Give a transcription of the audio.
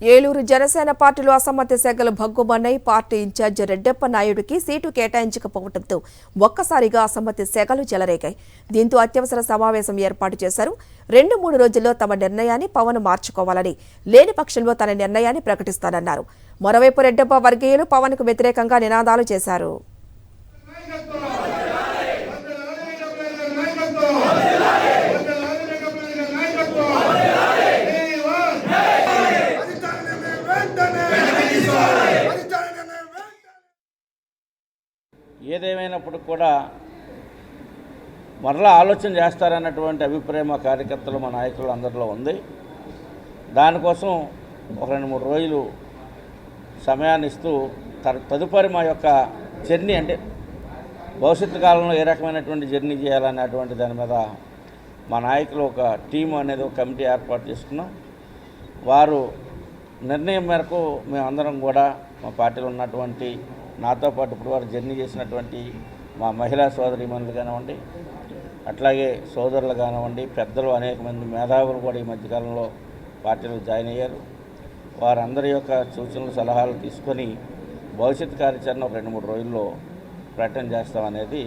ఏలూరు జనసేన పార్టీలో అసమ్మతి సెగలు భగ్గుమన్నాయి. పార్టీ ఇన్ఛార్జ్ రెడ్డప్ప నాయుడుకి సీటు కేటాయించకపోవడంతో ఒక్కసారిగా అసమ్మతి సెగలు చెలరేగాయి. దీంతో అత్యవసర సమావేశం ఏర్పాటు చేశారు. 2-3 రోజుల్లో తమ నిర్ణయాన్ని పవన్ మార్చుకోవాలని, లేని పక్షంలో తన నిర్ణయాన్ని ప్రకటిస్తానన్నారు. మరోవైపు రెడ్డప్ప వర్గీయులు పవన్ కు వ్యతిరేకంగా నినాదాలు చేశారు. ఏదేమైనప్పుడు కూడా మరలా ఆలోచన చేస్తారన్నటువంటి అభిప్రాయం మా కార్యకర్తలు, మా నాయకులు అందరిలో ఉంది. దానికోసం ఒక 2-3 రోజులు సమయాన్ని ఇస్తూ తదుపరి మా యొక్క జర్నీ, అంటే భవిష్యత్తు కాలంలో ఏ రకమైనటువంటి జర్నీ చేయాలనేటువంటి దాని మీద మా నాయకులు ఒక టీం అనేది ఒక కమిటీ ఏర్పాటు చేసుకున్నాం. వారు నిర్ణయం మేరకు మేమందరం కూడా మా పార్టీలో ఉన్నటువంటి, నాతో పాటు ఇప్పుడు వారు జర్నీ చేసినటువంటి మా మహిళా సోదరీమణులు కానివ్వండి, అట్లాగే సోదరులు కానివ్వండి, పెద్దలు అనేక మంది మేధావులు కూడా ఈ మధ్యకాలంలో పార్టీలో జాయిన్ అయ్యారు. వారందరి యొక్క సూచనలు, సలహాలు తీసుకొని భవిష్యత్ కార్యాచరణ ఒక 2-3 రోజుల్లో ప్రకటన చేస్తామనేది